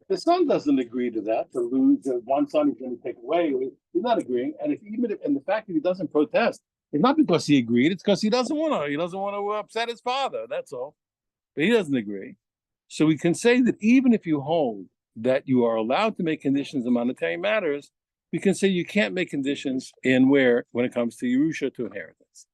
The son doesn't agree to that, to lose the one son he's going to take away. He's not agreeing. And and the fact that he doesn't protest, it's not because he agreed, it's because he doesn't want to upset his father. That's all. But he doesn't agree. So we can say that even if you hold that you are allowed to make conditions in monetary matters, we can say you can't make conditions when it comes to Yerusha, to inheritance.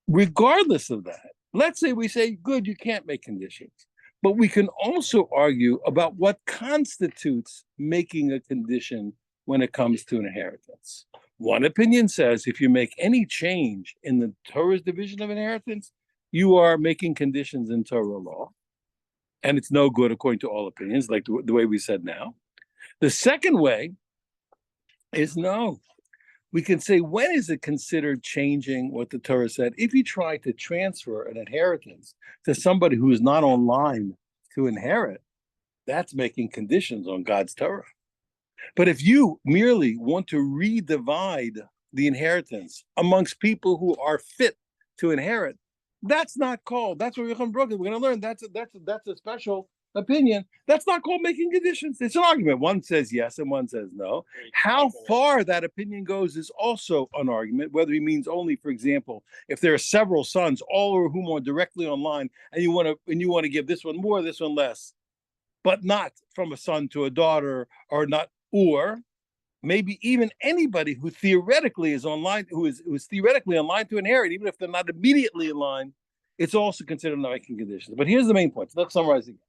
Regardless of that, let's say we say, good, you can't make conditions. But we can also argue about what constitutes making a condition when it comes to inheritance. One opinion says if you make any change in the Torah's division of inheritance, you are making conditions in Torah law, and it's no good according to all opinions, like the way we said now. The second way is no. We can say, when is it considered changing what the Torah said? If you try to transfer an inheritance to somebody who is not online to inherit, that's making conditions on God's Torah. But if you merely want to redivide the inheritance amongst people who are fit to inherit, that's not called. That's what we're going to learn. That's a special opinion. That's not called making conditions. It's an argument. One says yes and one says no. How far that opinion goes is also an argument, whether he means only, for example, if there are several sons, all of whom are directly online, and you want to give this one more, this one less, but not from a son to a daughter, or not, or maybe even anybody who theoretically is online, who is theoretically online to inherit, even if they're not immediately in line, it's also considered not making conditions. But here's the main point. So let's summarize again.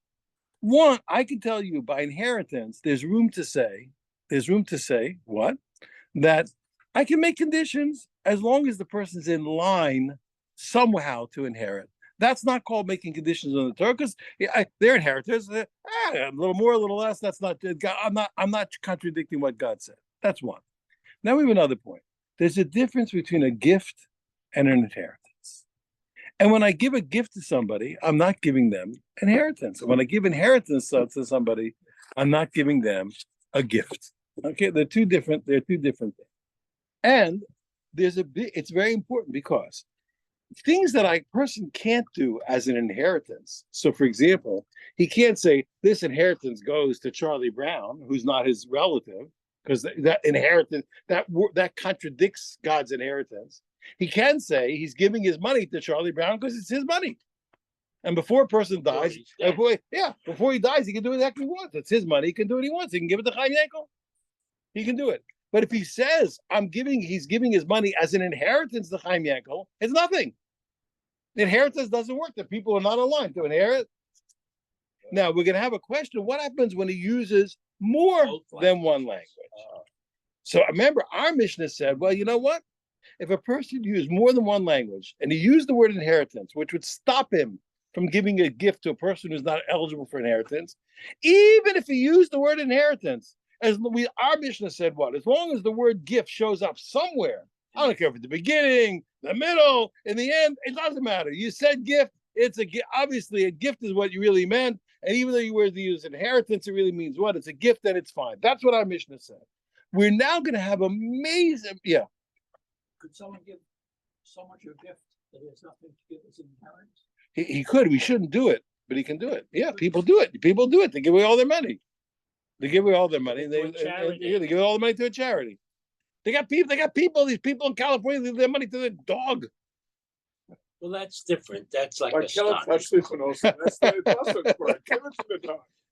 One, I can tell you by inheritance, there's room to say what? That I can make conditions as long as the person's in line somehow to inherit. That's not called making conditions on the Torah, because they're inheritors. A little more, a little less. That's not. I'm not contradicting what God said. That's one. Now we have another point. There's a difference between a gift and an inheritance. And when I give a gift to somebody, I'm not giving them inheritance. When I give inheritance to somebody, I'm not giving them a gift. Okay, they're two different things. And it's very important, because things that a person can't do as an inheritance. So, for example, he can't say this inheritance goes to Charlie Brown, who's not his relative, because that inheritance that contradicts God's inheritance. He can say he's giving his money to Charlie Brown because it's his money. And before a person dies, before he dies, he can do exactly what he wants. It's his money. He can do what he wants. He can give it to Chaim Yankel. He can do it. But if he says he's giving his money as an inheritance to Chaim Yankel, it's nothing. The inheritance doesn't work. The people are not aligned to inherit. Now we're going to have a question. What happens when he uses more than one language? So remember, our Mishnah said, well, you know what? If a person used more than one language and he used the word inheritance, which would stop him from giving a gift to a person who's not eligible for inheritance, even if he used the word inheritance, our Mishnah said what? As long as the word gift shows up somewhere, I don't care if it's the beginning, the middle, in the end, it doesn't matter. You said gift, it's a gift. Obviously, a gift is what you really meant. And even though you were to use inheritance, it really means what? It's a gift, and it's fine. That's what our Mishnah said. We're now going to have amazing, Could someone give so much of a gift that he has nothing to give as an inheritance? He could. We shouldn't do it, but he can do it. Yeah, people do it. People do it. They give away all their money. They give away all their money. They give all the money to a charity. They got people. These people in California leave their money to their dog. Well, that's different. That's like a stunt.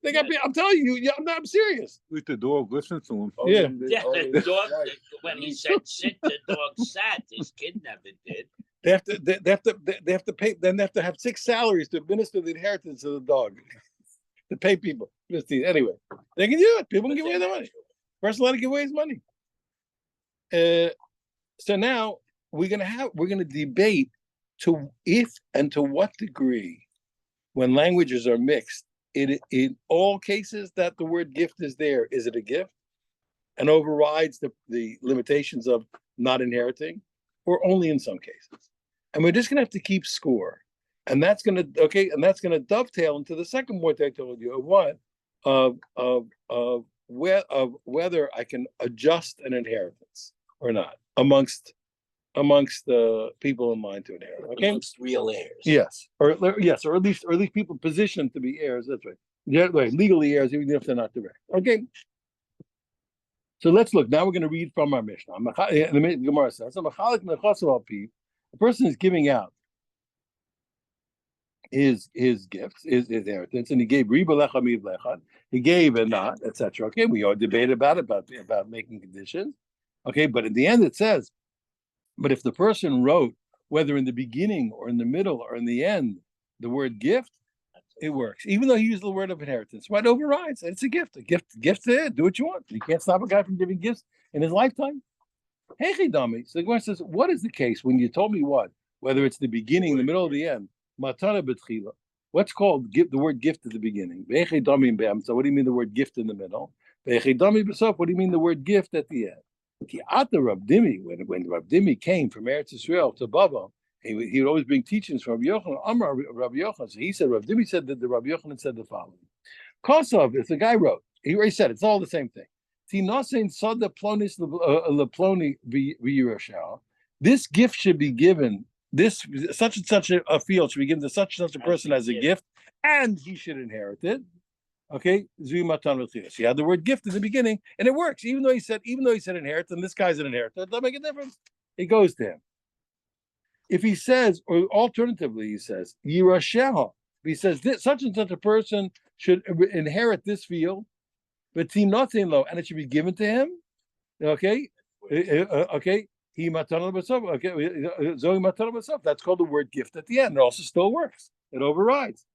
They got. I'm telling you. I'm serious. With the dog, listen to him. The dog. When he said sit, the dog sat. His kid never did. They have to pay. Then they have to have 6 salaries to administer the inheritance of the dog. To pay people. Anyway, they can do it. People can give away their money. Person allowed to give away his money. So now we're gonna debate to if and to what degree, when languages are mixed, in all cases that the word gift is there, is it a gift and overrides the limitations of not inheriting, or only in some cases? And we're just gonna have to keep score. And that's gonna dovetail into the second point I told you of what? Of whether I can adjust an inheritance or not amongst the people in line to inherit. Okay, Amongst real heirs. Yes, or at least people positioned to be heirs. That's right. Yeah, right, legally heirs, even if they're not direct. Okay. So let's look. Now we're going to read from our Mishnah. The Gemara says, a person is giving out his gifts, his inheritance, and he gave riba lecha miv lecha. He gave and not, etc. Okay, we all debate about making conditions. Okay, but in the end it says, but if the person wrote, whether in the beginning or in the middle or in the end, the word gift, it works. Even though he used the word of inheritance, what overrides? It's a gift. Gift's it. Do what you want. You can't stop a guy from giving gifts in his lifetime. Hey, dummy. So the Gemara says, what is the case when you told me what? Whether it's the beginning, the middle, or the end. Matana betchila. What's called the word gift at the beginning? So what do you mean the word gift in the middle? What do you mean the word gift at the end? When Rav Dimi came from Eretz Israel to Bava, he would always bring teachings from Rabbi Yochanan. Amar Rabbi Yochanan. So he said, Rav Dimi said that the Rabbi Yochanan said the following. Kosov, if the guy wrote, he already said it's all the same thing. This gift should be given, this such and such a field should be given to such and such a person as a gift, and he should inherit it. Okay, so you had the word gift in the beginning, and it works. Even though he said inherit, and this guy's an inheritor, it doesn't make a difference. It goes to him. If he says, or alternatively, he says Yirasheha, he says this, such and such a person should inherit this field, but team not saying low, and it should be given to him. Okay, okay. He matana b'sof. Okay, zoe matana b'sof. That's called the word gift at the end. It also still works. It overrides.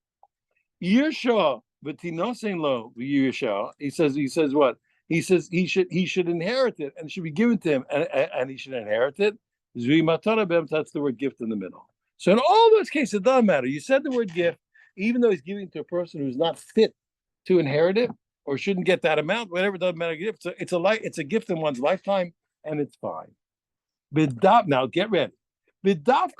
Yirsha, but team not saying low. Yirsha. He says what? He says he should inherit it, and it should be given to him, and he should inherit it. Zui matana b'em. That's the word gift in the middle. So in all those cases, it doesn't matter. You said the word gift, even though he's giving it to a person who's not fit to inherit it, or shouldn't get that amount, whatever, it doesn't matter. It's a gift in one's lifetime, and it's fine. Now get ready. That's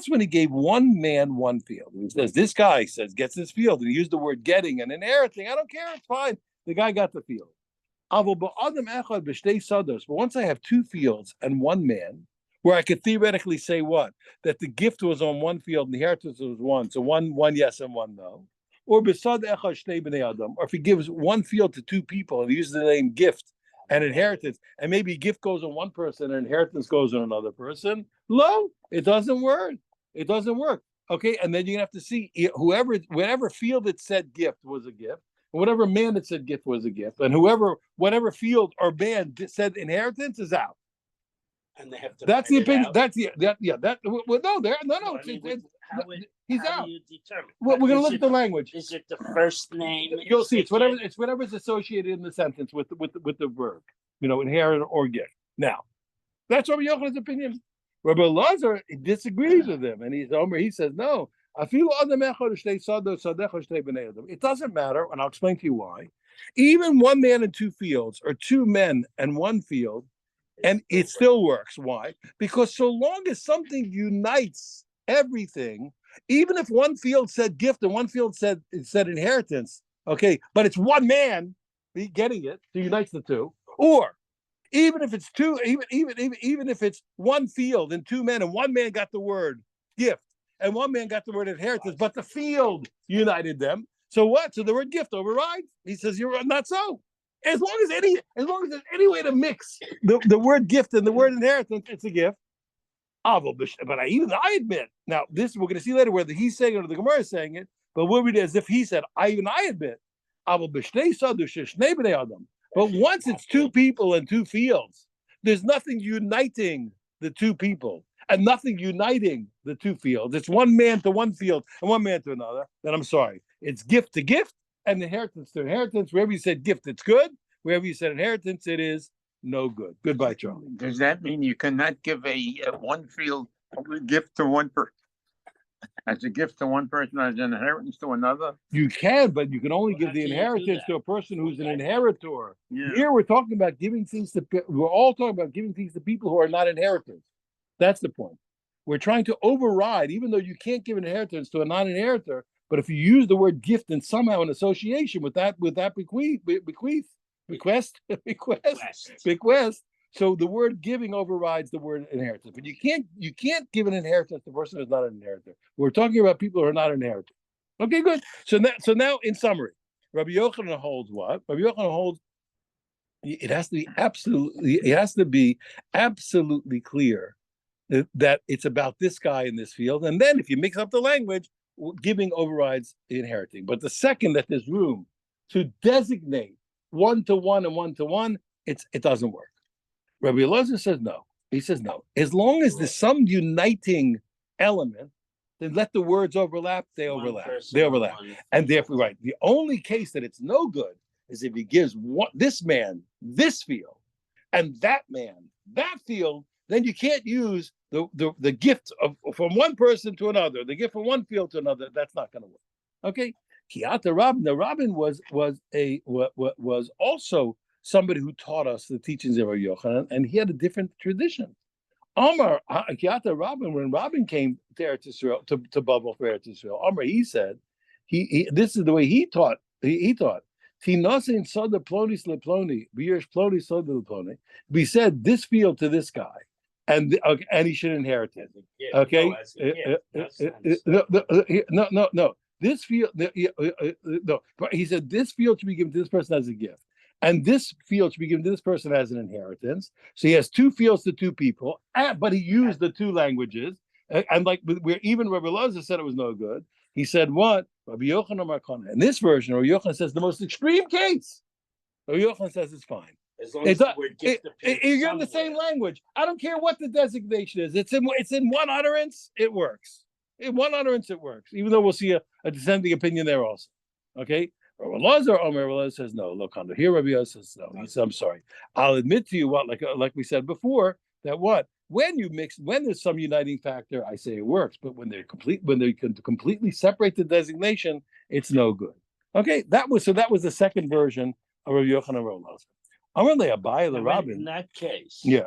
when he gave one man one field. He says, this guy gets this field, and he used the word getting and inheriting. I don't care, it's fine. The guy got the field. But once I have two fields and one man, where I could theoretically say what? That the gift was on one field and the inheritance was one. So one yes and one no. Or if he gives one field to two people and he uses the name gift and inheritance, and maybe gift goes on one person and inheritance goes on another person, it doesn't work. It doesn't work. Okay, and then you're gonna have to see whatever field it said gift was a gift, and whatever man that said gift was a gift, and whatever field or man said inheritance is out. And they have to. That's the opinion. That's he's out. Do you determine? Well, we're going to look at the language. Is it the first name? You'll see. It's whatever's associated in the sentence with the verb. Inherit or gift. Now, that's Rabbi Yochanan's opinion. Rabbi Elazar disagrees with him, and he says no. It doesn't matter, and I'll explain to you why. Even one man in two fields, or two men and one field. And it still works. Why? Because so long as something unites everything, even if one field said gift and one field said inheritance, okay, but it's one man getting it, so unites the two. Or even if it's two, even if it's one field and two men, and one man got the word gift and one man got the word inheritance, but the field united them. So what? So the word gift overrides. He says you're not so. As long as there's any way to mix the word gift and the word inheritance, it's a gift. But I admit, now this we're going to see later whether he's saying it or the Gemara is saying it, but we'll read it as if he said, I admit. But once it's two people and two fields, there's nothing uniting the two people and nothing uniting the two fields. It's one man to one field and one man to another. Then I'm sorry. It's gift to gift. And inheritance to inheritance. Wherever you said gift, it's good. Wherever you said inheritance, it is no good. Goodbye, Charlie. Does that mean you cannot give a one field gift to one person? As a gift to one person, as an inheritance to another? You can, but you can only give the inheritance to a person who's an inheritor. Yeah. Here we're talking about giving things to. We're all talking about giving things to people who are not inheritors. That's the point. We're trying to override, even though you can't give an inheritance to a non-inheritor. But if you use the word gift and somehow in association with that bequest, so the word giving overrides the word inheritance. But you can't give an inheritance to a person who's not an inheritor. We're talking about people who are not inheritors. Okay, good. So now in summary, Rabbi Yochanan holds what? Rabbi Yochanan holds it has to be absolutely clear that it's about this guy in this field. And then if you mix up the language, giving overrides inheriting. But the second that there's room to designate one to one and one to one, it doesn't work. Rabbi Elazar says no. He says no. As long as there's some uniting element, then let the words overlap. They overlap. They overlap. And therefore, right. The only case that it's no good is if he gives this man this field and that man that field. Then you can't use the gift from one person to another, the gift from one field to another. That's not going to work. Okay. Kiata Rabin. The Rabin was also somebody who taught us the teachings of Rabbi Yochanan, and he had a different tradition. Amar Kiata Rabin, when Rabin came to Eretz Israel, to Babel for Eretz Israel, Amar, he said, this is the way he taught. He taught. Tinosin soda plonis leploni, b'yirish ploni soda leploni. We said this field to this guy, and he should inherit it. Okay, no. This field, no. He said this field should be given to this person as a gift, and this field should be given to this person as an inheritance. So he has two fields to two people, but he used the two languages, and like where even Rabbi Elazar said it was no good. He said what? Rabbi Yochanan Markana. In this version, Rabbi Yochanan says the most extreme case. Rabbi Yochanan says it's fine. As long as you're in the same language. I don't care what the designation is. It's in one utterance. It works. In one utterance, it works. Even though we'll see a dissenting opinion there also. Okay. Rabbi Elazar says no. Look, here Rabbi Elazar says no. He says, I'm sorry. I'll admit to you what, like we said before, that what. When there's some uniting factor, I say it works. But when they can completely separate the designation, it's no good. Okay, that was the second version of Rabbi Yochanan Rabbi Elazar. Amarle Abai the Rabin. In that case, yeah,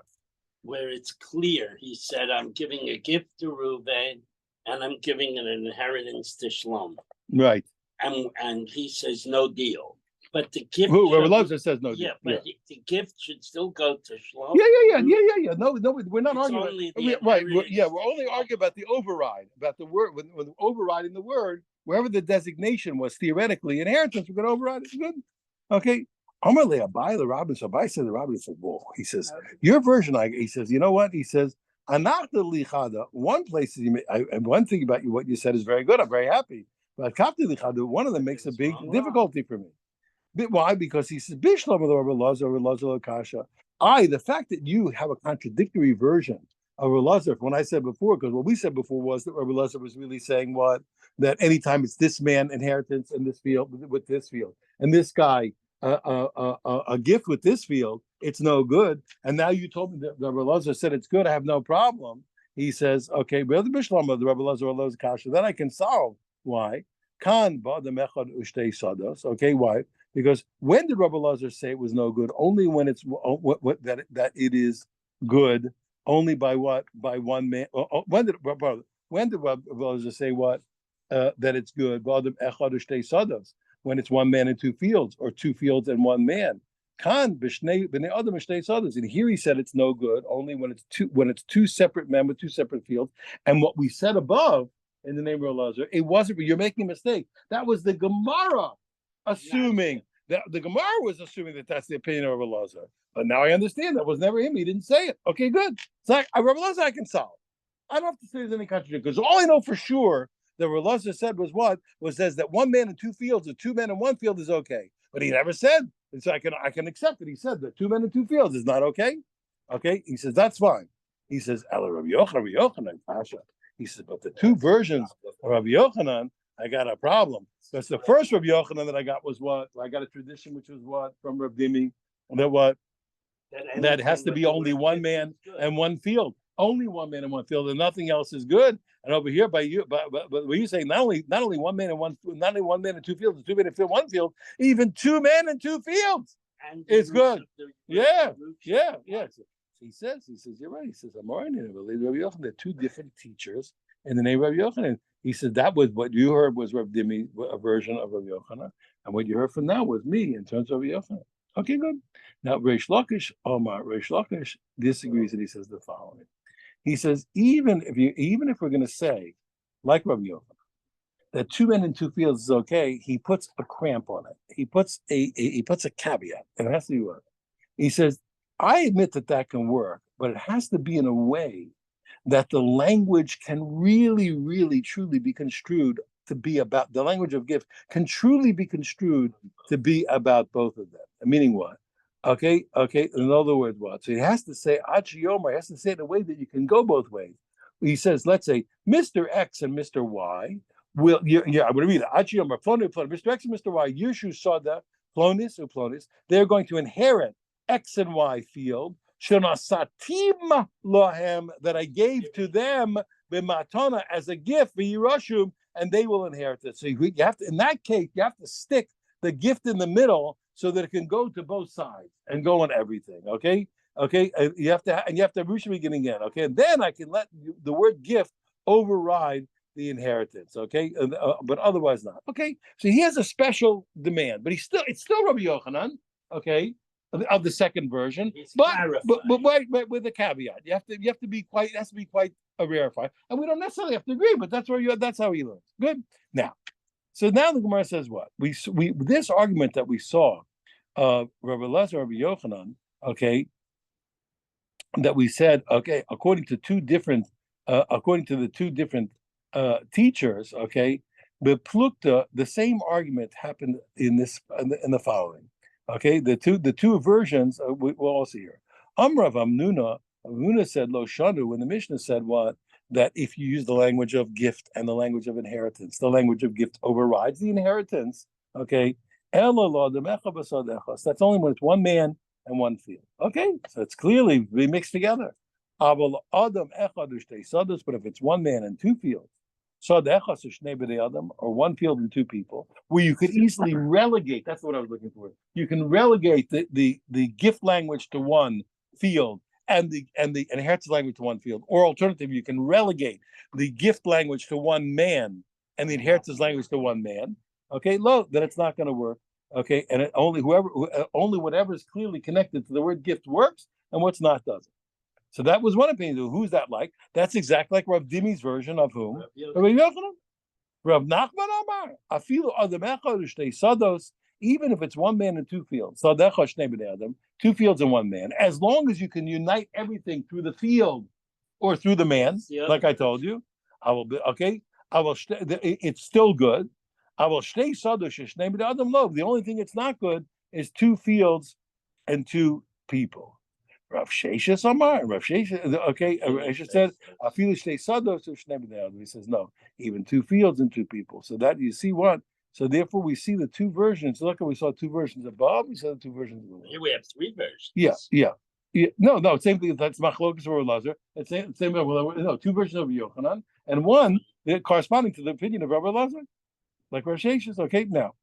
where it's clear, he said, "I'm giving a gift to Reuven, and I'm giving an inheritance to Shlomo." Right. And he says no deal. But the gift. Rabbi Elazar says no. Yeah, but the gift should still go to Shlomo. Yeah. No, we're not arguing. Right. We're only arguing about the override, about the word when overriding the word wherever the designation was theoretically inheritance. We're going to override it. Good. Okay. Amarle Abai the Rabin. So Abai said the Rabin said, "Whoa." He says, "Your version." He says, "You know what?" He says, "Anachta lichada." One place and one thing about what you said is very good. I'm very happy. But kapti lichada, one of them makes a big difficulty for me. Why? Because he says, Bishlam of Rabbi Elazar Kasha. The fact that you have a contradictory version of Rabbi Elazar, when I said before, because what we said before was that Rabbi Elazar was really saying what? That anytime it's this man inheritance in this field with this field, and this guy a gift with this field, it's no good. And now you told me that Rabbi Elazar said it's good, I have no problem. He says, okay, the Bishlam of the Rabbi Elazar Kasha, then I can solve. Why? Kan ba the mechad ushtei sados. Okay, why? Because when did Rabbi Elazar say it was no good? Only when it's that it is good. Only by what? By one man. When did Rabbi Elazar say what? That it's good. When it's one man and two fields, or two fields and one man. And here he said it's no good only when it's two separate men with two separate fields. And what we said above in the name of Elazar, it wasn't. You're making a mistake. That was the Gemara. Assuming that the Gemara was assuming that that's the opinion of Rabbi Elazar, but now I understand that was never him. He didn't say it. Okay, good. It's like Rabbi Elazar I can solve. I don't have to say there's any contradiction because all I know for sure that Rabbi Elazar said says that one man in two fields or two men in one field is okay, but he never said. And so I can accept it. He said that two men in two fields is not okay. Okay, he says that's fine. He says Ela Rabbi Yochanan Pasha. He says, but the two versions of Rabbi Yochanan, I got a problem. Because the first Rabbi Yochanan that I got was what? I got a tradition which was what? From Rabbi Dimi. That what? That has to be only one man and one field. Only one man and one field, and nothing else is good. And over here, but what you saying, not only one man and two fields, two men and one field, even two men and two fields. It's good. Yeah. He says, you're right. He says, I'm already in Rabbi Yochanan. They're two different teachers in the name of Rabbi Yochanan. He said that was what you heard was Rabbi Dimi, a version of Rabbi Yochanan, and what you heard from now was me in terms of Rabbi Yochanan. Okay, good. Now Reish Lakish disagrees, and he says the following. He says even if we're going to say like Rabbi Yochanan that 2 men in 2 fields is okay, he puts a cramp on it. He puts he puts a caveat, and it has to be what he says. I admit that that can work, but it has to be in a way that the language can really, really, truly be construed to be about the language of gift can truly be construed to be about both of them. Meaning what? Okay. In other words, what? So he has to say Achiyomar, he has to say it in a way that you can go both ways. He says, let's say Mr. X and Mr. Y will I'm going to read it. Achiyomar, Mr. X and Mr. Y, Yushu Sada, Plonis, they're going to inherit X and Y field Shanasatim lohem that I gave to them b'matana as a gift for Yerushim, and they will inherit it. So you have to, in that case, you have to stick the gift in the middle so that it can go to both sides and go on everything. Okay, you have to, and you have to have Rishon beginning again. Okay, and then I can let the word gift override the inheritance. Okay, but otherwise not. Okay, so he has a special demand, but it's still Rabbi Yochanan. Okay, of the second version, but with a caveat, you have to be quite, it has to be quite a rarefied, and we don't necessarily have to agree, but that's how he learns. Good. Now, so now the Gemara says what we this argument that we saw of Rabbi Elazar, Rabbi Yochanan, okay, that we said, okay, according to the two different teachers, okay, but Plukta, the same argument happened in the following. Okay, the two versions we'll all see here. Amrav Amnuna said Lo Shanu when the Mishnah said what? That if you use the language of gift and the language of inheritance, the language of gift overrides the inheritance. Okay, that's only when it's one man and one field. Okay, so it's clearly be mixed together. But if it's one man and two fields, or one field and two people, where you could easily relegate. That's what I was looking for. You can relegate the gift language to one field and the inheritance language to one field, or alternative, you can relegate the gift language to one man and the inheritance language to one man. Okay, then it's not going to work. Okay, and only whatever is clearly connected to the word gift works, and what's not doesn't. So that was one opinion. Who's that like? That's exactly like Rav Dimi's version of whom? Rav Yochanan. Rav Nachman Amar. Afilu adamecha shtei sados. Even if it's one man and two fields, sadecha shnei bnei adam, two fields and one man. As long as you can unite everything through the field or through the man, like I told you, I will be okay. It's still good. I will shtei sados shnei bnei adam lo. The only thing it's not good is two fields and two people. Rav Sheshes Amar. Rav Sheshes, okay, Rav Sheshes said, "Afilu shtei sados shnei bnei adam." He says, no, even two fields and two people. So that you see what. So therefore, we see the two versions. Look, we saw two versions above. We saw the two versions below. Here we have three versions. Yeah. No, same thing. That's Machlokas or Elazar. It's same. No, two versions of Yochanan and one corresponding to the opinion of Rabbi Elazar, like Rav Sheshes. Okay, now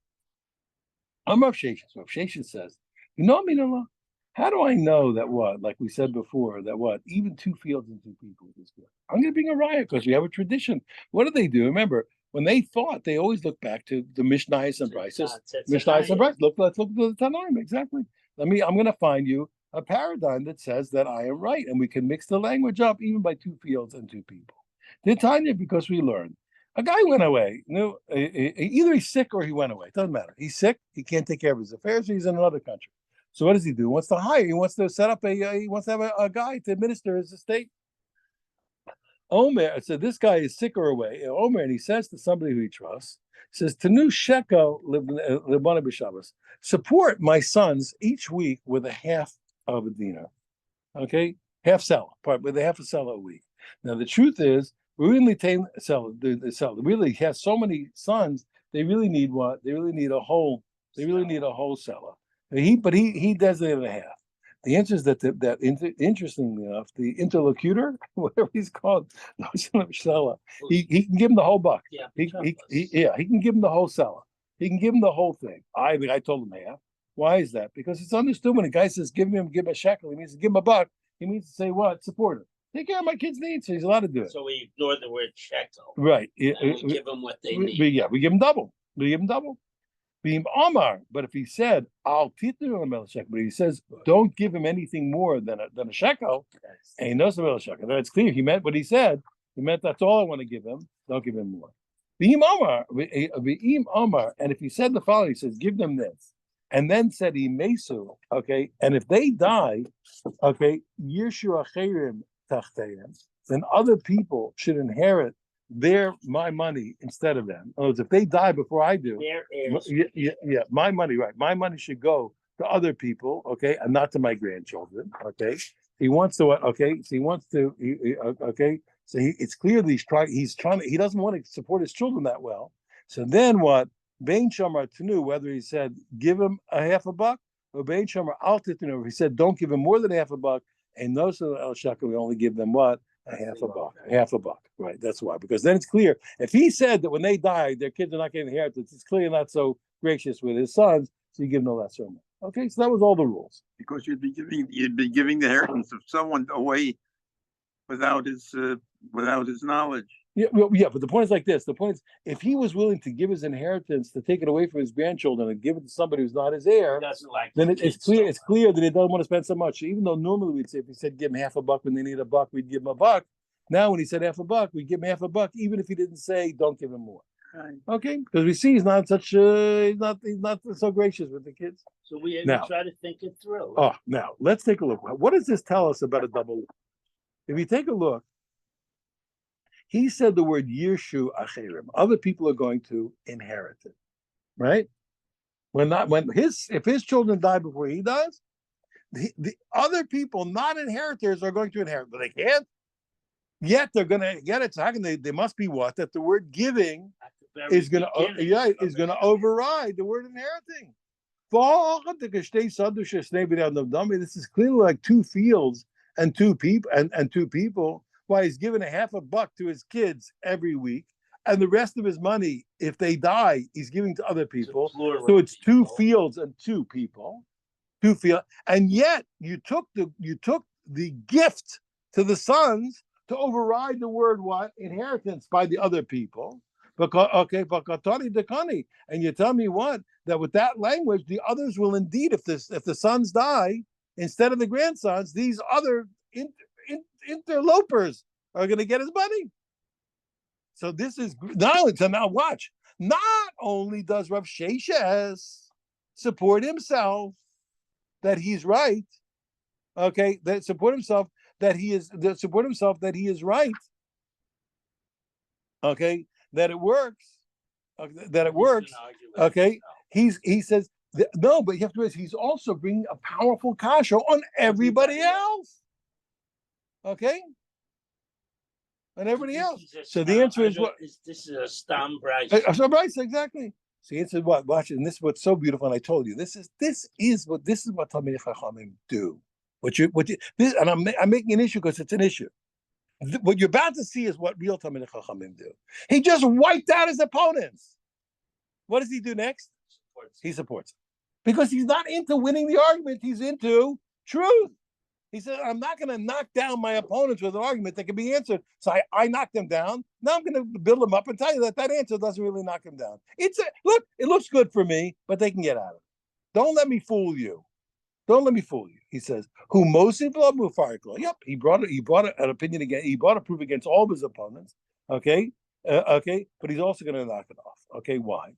I'm Rav Sheshes. Rav Sheshes says, you know, Minallah. How do I know that what, like we said before, that what, even two fields and two people is good? I'm going to bring a riot because we have a tradition. What do they do? Remember, when they thought, they always look back to the Mishnayos and Brises. Mishnayos and Brises. Let's look at the Tanaim, exactly. I'm going to find you a paradigm that says that I am right, and we can mix the language up even by two fields and two people. Did Tanya, because we learned. A guy went away. Either he's sick or he went away. It doesn't matter. He's sick. He can't take care of his affairs. Or he's in another country. So what does he do? He wants to hire. He wants to set up he wants to have a guy to administer his estate. Omer said, this guy is sick or away. Omer, and he says to somebody who he trusts, he says, Tanu shekel libana b'Shabbos. Support my sons each week with a half of a dinar. Okay? Half selah, with a half a selah a week. Now the truth is, we really really has so many sons, they really need what? They really need a whole selah. But he designated a half. The answer is that interestingly enough, the interlocutor, whatever he's called, he can give him the whole buck. Yeah, he can give him the whole seller. He can give him the whole thing. I told him half. Why is that? Because it's understood when a guy says give him a shekel, he means to give him a buck. He means to say what? Support him. Take care of my kids' needs. So he's allowed to do it. So we ignore the word shekel. Right. And we give them what they need. We give them double. Being Omar, but if he said I'll titnu him shekel, but he says don't give him anything more than a shekel, and he knows the shekel. Then it's clear he meant what he said. He meant that's all I want to give him. Don't give him more. V'im Omar, and if he said the following, he says, give them this, and then said Imesu, okay, and if they die, okay, Yirshu Acherim Tachteim, then other people should inherit my money instead of them. In other words, if they die before I do, Their heirs. yeah, my money, right? My money should go to other people, okay, and not to my grandchildren, okay. He wants to, okay, so he wants to, okay. So it's clear that he's trying, he doesn't want to support his children that well. So then what? Bain Shamar Tanu, whether he said give him a half a buck, or Bain Shamar Al Titanu, if he said don't give him more than a half a buck, and no El Shaka, we only give them what? A half a buck, right? That's why, because then it's clear. If he said that when they die, their kids are not getting inheritance, it's clearly not so gracious with his sons, so you give no lesser amount. Okay, so that was all the rules. Because you'd be giving the inheritance of someone away without his knowledge. Yeah, well, yeah, but the point is like this. The point is, if he was willing to give his inheritance, to take it away from his grandchildren and give it to somebody who's not his heir, Doesn't like then the it's kids clear. so It's clear that he doesn't want to spend so much. Even though normally we'd say if he said give him half a buck when they need a buck, we'd give him a buck. Now when he said half a buck, we give him half a buck, even if he didn't say don't give him more. Right. Okay, because we see he's not so gracious with the kids. So we Now- try to think it through. Oh, now let's take a look. What does this tell us about a double look? If you take a look, he said the word Yirshu Acherim. Other people are going to inherit it, right? If his children die before he does, the other people, not inheritors, are going to inherit, but they can't. Yet they're going to get it. So how can they? They must be what? That the word giving At the very is going to beginning of going to it. override the word inheriting. This is clearly like two fields and two people. Why he's giving a half a buck to his kids every week, and the rest of his money, if they die, he's giving to other people. plural So it's two people. fields and two people, and yet you took the gift to the sons to override the word what? Inheritance by the other people. Because and you tell me what? That with that language, the others will indeed, if the sons die, instead of the grandsons, these other interlopers are going to get his money. So this is knowledge. So now watch. Not only does Rav Sheshes support himself that he's right, okay, support himself that he is right, okay, that it works, okay. He says no, but you have to realize he's also bringing a powerful kasha on everybody else, okay, on everybody else. So the answer is what? This is a stam price. So Bryce, exactly. So the answer is what? Watch it, and this is what's so beautiful. And I told you this is what Talmidei Chachamim do. And I'm making an issue because it's an issue. What you're about to see is what real Talmidei Chachamim do. He just wiped out his opponents. What does he do next? He supports him. Because he's not into winning the argument, he's into truth. He said, I'm not going to knock down my opponents with an argument that can be answered. So I knocked them down. Now I'm going to build them up and tell you that answer doesn't really knock them down. Look, it looks good for me, but they can get out of it. Don't let me fool you. He says, who most Yep, he brought an opinion against, he brought a proof against all of his opponents. Okay. But he's also going to knock it off. Okay. Why?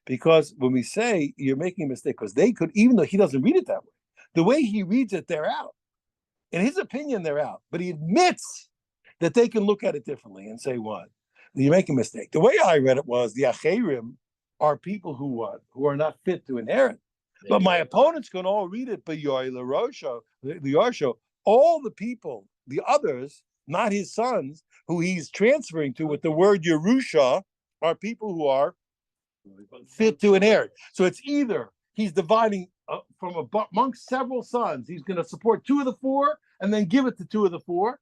Because when we say you're making a mistake, because they could, even though he doesn't read it that way, the way he reads it, they're out. In his opinion, they're out. But he admits that they can look at it differently and say, what? You make a mistake. The way I read it was the Acherim are people who are not fit to inherit. But my opponents can all read it, but the Yarsho, all the people, the others, not his sons, who he's transferring to with the word Yerusha, are people who are fit to inherit. So it's either he's dividing from amongst several sons, he's going to support 2 of the 4 and then give it to 2 of the 4.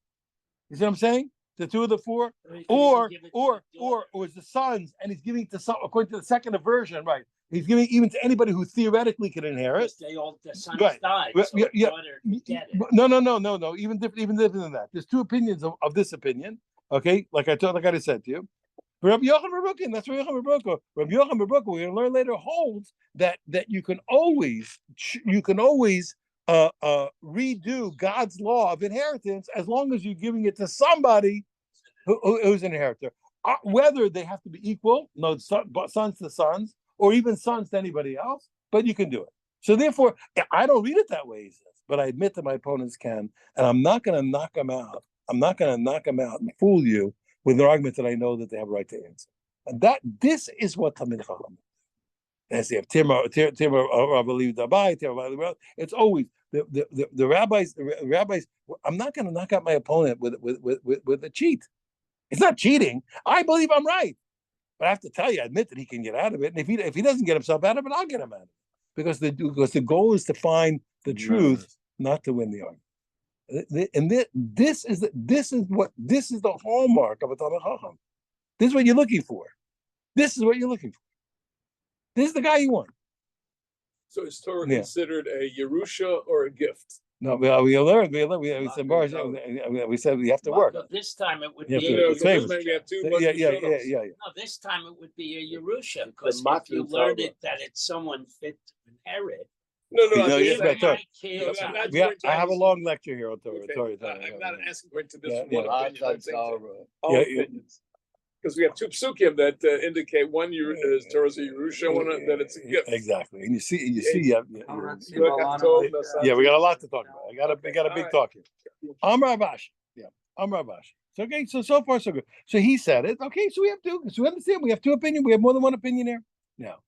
You see what I'm saying? The 2 of the 4, or it's the sons, and he's giving to some according to the second version, right? He's giving even to anybody who theoretically can inherit. The sons Right. died. Yeah, So yeah. get it. No. Even different than that. There's 2 opinions of this opinion. Okay, like I just said to you. Rabbi Yochanan Baruch, that's Rabbi Yochanan Baruch. Rabbi Yochanan Baruch, we're going to learn later, holds that you can always redo God's law of inheritance as long as you're giving it to somebody who's an inheritor. whether they have to be equal, no, sons to sons, or even sons to anybody else, but you can do it. So therefore, I don't read it that way, he says, but I admit that my opponents can, and I'm not going to knock them out. I'm not going to knock them out and fool you with an argument that I know that they have a right to answer. And this is what Talmid Chacham. As they have it's always the rabbis. The rabbis. I'm not going to knock out my opponent with a cheat. It's not cheating. I believe I'm right, but I have to tell you, I admit that he can get out of it. And if he doesn't get himself out of it, I'll get him out of it. Because the goal is to find the truth, not to win the argument. And this is the hallmark of a Talmid Chacham. This is what you're looking for. This is what you're looking for. This is the guy you want. So is Torah considered a Yerusha or a gift? No, we learned. We said we have to work. No, this time it would Yeah, be so a it's famous. Yerusha. No, this time it would be a Yerusha, because if you learned it that it's someone fit to inherit. No, No, I'm yes, saying- that's right. Kids, No, I'm not I have a going to- long lecture here on Torah. Okay. I'm not asking for to this Yeah, one yeah. opinion. I'm saying all Yeah, opinions. Because we have two psukim that indicate one is Torah's a Yerusha, one that it's a gift. Exactly, and you see, You got told, that's not- yeah, we got a lot to talk about. We got a big alright. talk here. Amar Avashi, Amar Avashi. So okay, so far so good. So he said it. Okay, so we understand. We have two opinions. We have more than one opinion here. Now,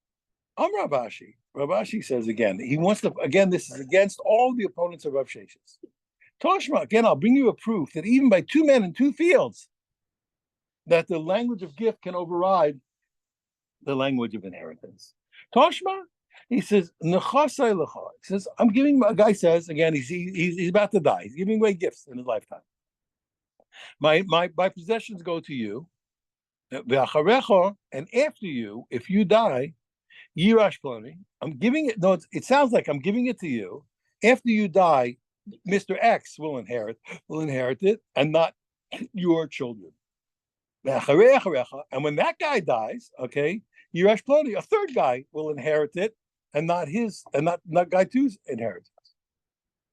Amar Avashi. Rav Ashi says again. He wants to again. This is against all the opponents of Rav Sheshes. Toshma again. I'll bring you a proof that even by two men in two fields, that the language of gift can override the language of inheritance. Toshma, he says, Nechasai lecha. He says, I'm giving, a guy says, again, he's about to die. He's giving away gifts in his lifetime. My possessions go to you. And after you, if you die, Yirash Ploni, I'm giving it, no, it sounds like I'm giving it to you. After you die, Mr. X will inherit it, and not your children. And when that guy dies, okay, Yirash Ploni, a third guy will inherit it, and not guy two's inheritance.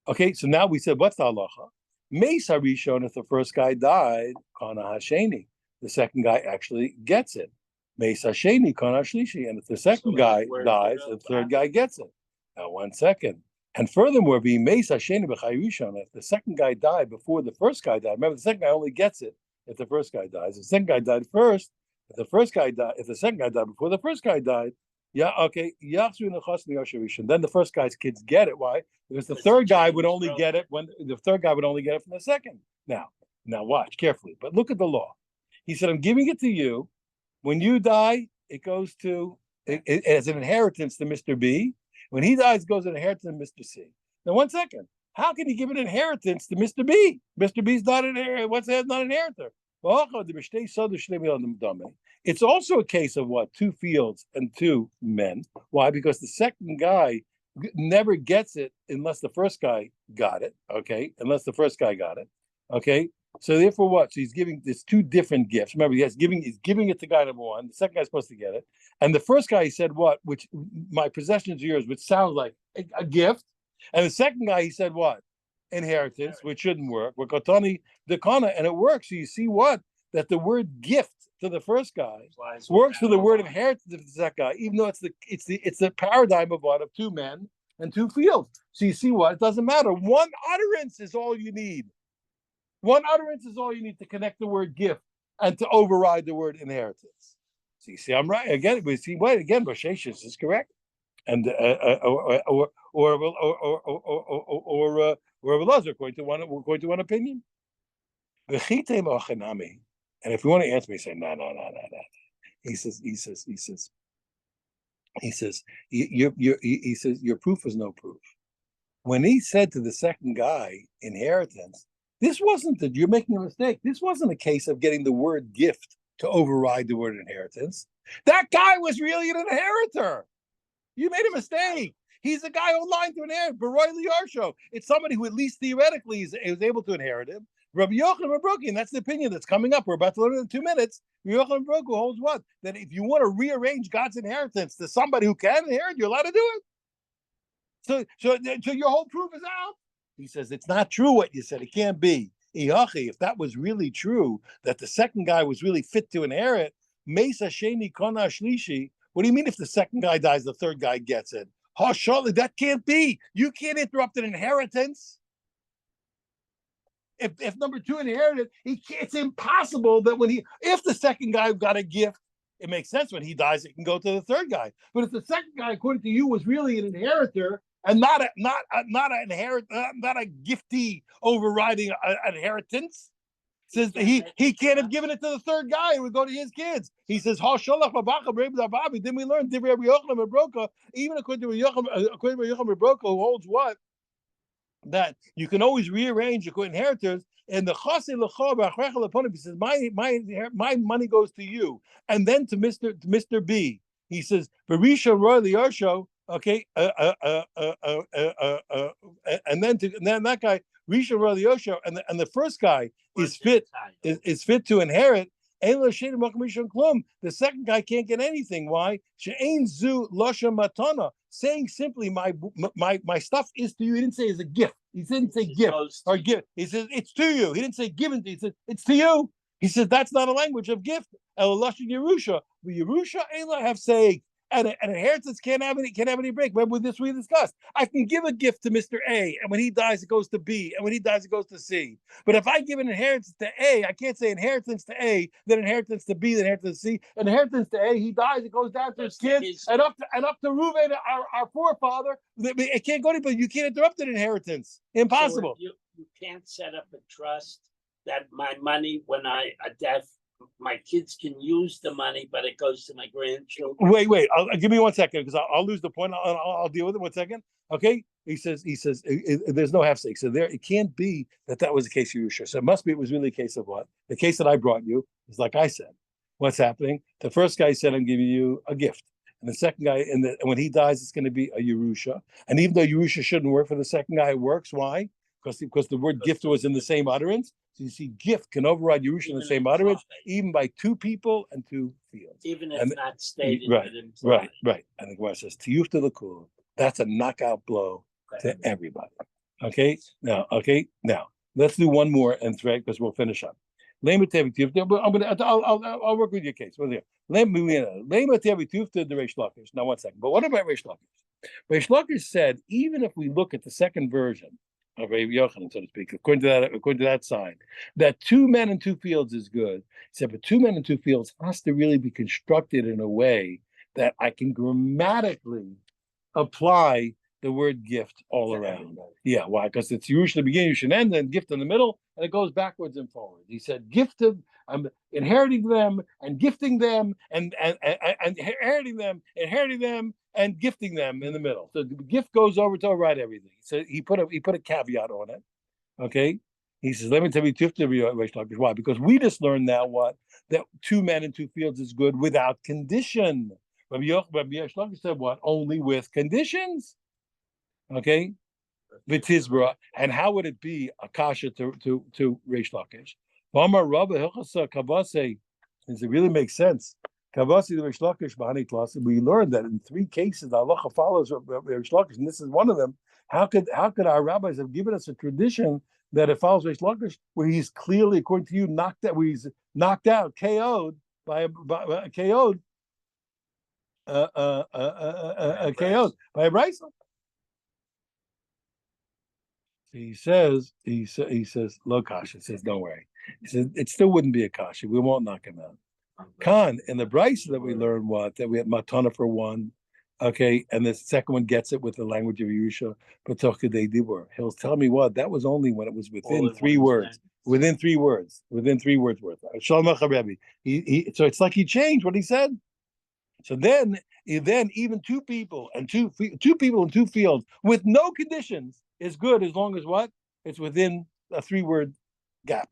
Okay, so now we said, what's the halacha? Meis Harishon, if the first guy died, Kana Hasheni, the second guy actually gets it. Meis Hasheni, Kana Shlishi, and if the second guy dies, the third guy gets it. Now, 1 second. And furthermore, being Meis Hasheni b'Chayishon, if the second guy died before the first guy died, remember the second guy only gets it if the first guy dies. If the second guy died first, if the second guy died before the first guy died, then the first guy's kids get it. Why? Because the third guy would only get it from the second. Now watch carefully. But look at the law. He said, I'm giving it to you. When you die, it goes to as an inheritance to Mr. B. When he dies, it goes as an inheritance to Mr. C. Now, 1 second. How can he give an inheritance to Mr. B? Mr. B's not an inheritor. What's that? Not an inheritor. It's also a case of what? 2 fields and 2 men. Why? Because the second guy never gets it unless the first guy got it. Okay, unless the first guy got it. Okay, so therefore, what? So he's giving this 2 different gifts. Remember, he's giving it to guy number 1. The second guy's supposed to get it, and the first guy he said what? Which my possessions are yours, which sounds like a gift. And the second guy he said what? Inheritance, which shouldn't work. We're Kotani Dekana, and it works. So you see what? That the word gift to the first guy works for the word inheritance to the second guy, even though it's the paradigm of what? Of 2 men and 2 fields. So you see what? It doesn't matter. One utterance is all you need. One utterance is all you need to connect the word gift and to override the word inheritance. So you see, I'm right again. We see what again? Rosheshes is correct, and or Lazar according to one opinion. And if you want to answer me, say no. He says your proof is no proof. When he said to the second guy inheritance, this wasn't that you're making a mistake. This wasn't a case of getting the word gift to override the word inheritance. That guy was really an inheritor. You made a mistake. He's the guy online to inherit. Baroy Liarsho. It's somebody who at least theoretically is able to inherit him. Rabbi Yochanan Broki, and that's the opinion that's coming up. We're about to learn in 2 minutes. Rabbi Yochanan Broki holds what? That if you want to rearrange God's inheritance to somebody who can inherit, you're allowed to do it. So your whole proof is out. He says it's not true what you said. It can't be. If that was really true, that the second guy was really fit to inherit, Mesa Sheni Kona Shlishi. What do you mean if the second guy dies, the third guy gets it? Surely that can't be. You can't interrupt an inheritance. If number two inherited, it's impossible that if the second guy got a gift, it makes sense when he dies, it can go to the third guy. But if the second guy, according to you, was really an inheritor and not a giftee overriding an inheritance, says he can't have given it to the third guy. It would go to his kids. He says, didn't we learn even according to Yocham Rebroka, who holds what? That you can always rearrange your inheritors. And the he says, my money goes to you, and then to Mr. B. He says, Barisha Roy Liosho, okay, and then that guy Risha Roy Liosho, and the first guy is fit to inherit. The second guy can't get anything. Why? Saying simply my stuff is to you. He didn't say it's a gift. He didn't say gift or gift. He says it's to you. He didn't say given to you. He said it's to you. He says that's not a language of gift. Yerusha. Yerusha have say. And an inheritance can't have any break. Remember this we discussed. I can give a gift to Mr. A, and when he dies, it goes to B, and when he dies, it goes to C. But if I give an inheritance to A, I can't say inheritance to A, then inheritance to B, then inheritance to C. Inheritance to A, he dies, it goes down to his kids, and up to Reuven, our forefather. It can't go anybody. You can't interrupt an inheritance. Impossible. So you can't set up a trust that my money, when I are deaf, my kids can use the money, but it goes to my grandchildren. Wait. Give me 1 second because I'll lose the point. I'll deal with it 1 second. Okay. He says there's no half stake. So it can't be that was the case of Yerusha. So it must be it was really a case of what? The case that I brought you is like I said. What's happening? The first guy said, I'm giving you a gift. And the second guy, and when he dies, it's going to be a Yerusha. And even though Yerusha shouldn't work for the second guy, it works. Why? Because the word gift was in the same utterance. So you see, gift can override Yerusha in the same utterance, even by two people and two fields. Even if not stated. Right. And the Gemara says, Tiyuf to the cool. That's a knockout blow to everybody. Okay. Now, let's do one more and thread because we'll finish up. I'll work with your case. Now, 1 second. But what about Reish Lakish? Reish Lakish said, even if we look at the second version of Rabbi Yochanan, so to speak, according to that sign, that 2 men and 2 fields is good. He said, but 2 men and 2 fields has to really be constructed in a way that I can grammatically apply the word gift all around. Yeah, why? Because it's usually the beginning, you should end, and gift in the middle, and it goes backwards and forwards. He said, gifted, I'm inheriting them and gifting them and inheriting them and gifting them in the middle. So the gift goes over to override everything. So he put a caveat on it. Okay. He says, let me tell you, why? Because we just learned now that 2 men and 2 fields is good without condition. Rabbi Yochanan said what? Only with conditions. Okay. V'tizbra. And how would it be a kasha to Reish Lakish? Does it really make sense? We learned that in 3 cases the halacha follows Reish Lakish, and this is one of them. How could our rabbis have given us a tradition that it follows Reish Lakish, where he's clearly, according to you, knocked out, KO'd by KO'd by a brisa? He says, lo kasha. He says, don't worry. He says, it still wouldn't be a kasha. We won't knock him out. Khan, in the brisa that we learned that we had matana for 1, okay, and the second one gets it with the language of Yerusha, but he'll tell me that was only when it was within 3 words. Within 3 words worth. Shalom Rebbe. So it's like he changed what he said. So then even 2 people and 2 people in 2 fields with no conditions is good as long as what? It's within a 3-word gap.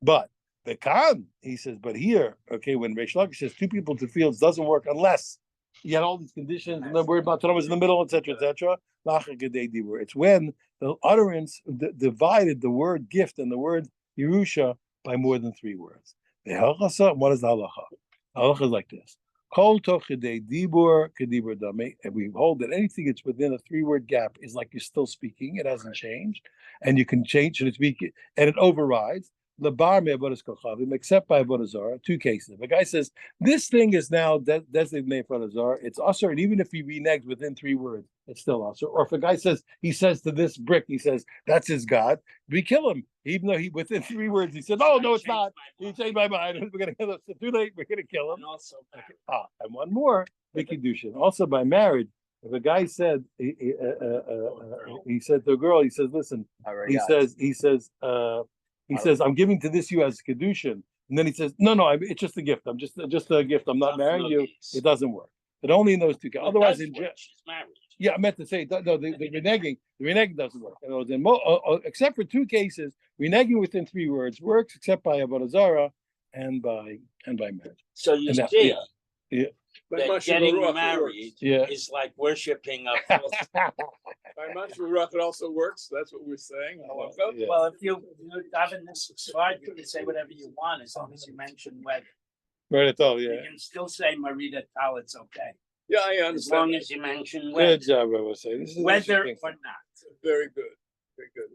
But the Khan, he says, but here, okay, when Reish Lakish says 2 people, 2 fields doesn't work unless you had all these conditions and the word Matana was in the middle, etc. It's when the utterance divided the word gift and the word Yerusha by more than 3 words. The halacha, what is the halacha? The halacha is like this. Kol tochidei dibur kedibur dame, and we hold that anything that's within a 3-word gap is like you're still speaking; it hasn't changed, and you can change it, speak it, and it overrides. Labar me avodas kochavim, except by avodah zarah. 2 cases. If a guy says this thing is now designated for avodah zarah, it's usher, and even if he reneges within 3 words, it's still usher. Or if a guy says he says to this brick, he says that's his god, we kill him, even though he within 3 words he said, oh no, it's not. He changed my mind. We're gonna kill him. It's too late. We're gonna kill him. And also, And one more, Mikidushin. Also by marriage, if a guy said he said to a girl, he says, listen, he says, I'm giving to this you as kedushin, and then he says, no, it's just a gift. I'm just a gift. I'm not marrying you. It doesn't work. But only in those 2 cases. Otherwise, in she's married. yeah, I meant to say no. The reneging doesn't work. Except for 2 cases, reneging within 3 words works, except by avodah zarah and by marriage. So you And that- see yeah. By that Masha getting Baruch, it married Yeah. is like worshiping a false. By Masha Baruch, it also works. That's what we're saying. Yeah. Well, if you having this slide, you can say whatever you want as long as you mention whether. Right at all. You Yeah. can still say Marita Tal, it's okay. Yeah, I As understand. long that. as you mention Good whether, job, I would say. This is an whether interesting or thing. not. Very good. Very good.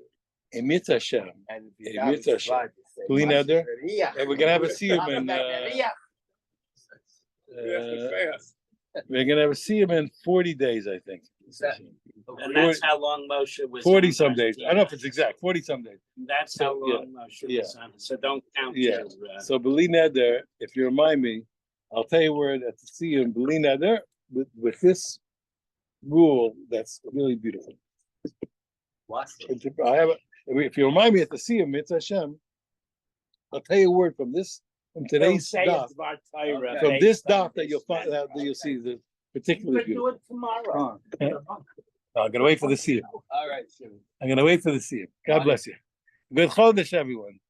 Emitz Hashem. And Emitz Hashem. Bli neder. And we're gonna have a siyum in. We have to fast. We're gonna have a siyum in 40 days, I think. And that's how long Moshe was. 40 on some Moshe. days. I don't know if it's exact. 40 some days. That's So, how long Moshe was on. So don't count. Yeah. your, So Bli neder, if you remind me, I'll tell you where at the siyum Bli neder with this rule that's really beautiful. I have if you remind me at the siyum Mitzvah Hashem, I'll tell you a word from today's say daf. it's Dvar Torah From based this on daf that you'll find out that you'll see the You particularly could do beautiful. it tomorrow. I'm gonna wait for the siyum. All right, sure. I'm gonna wait for the siyum. God bless you. Good chodesh, everyone.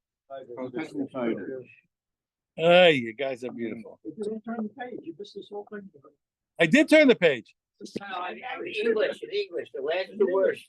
Hey, you guys are beautiful. If you don't turn the page, you miss this whole thing. I did turn the page. English, the last 2 words.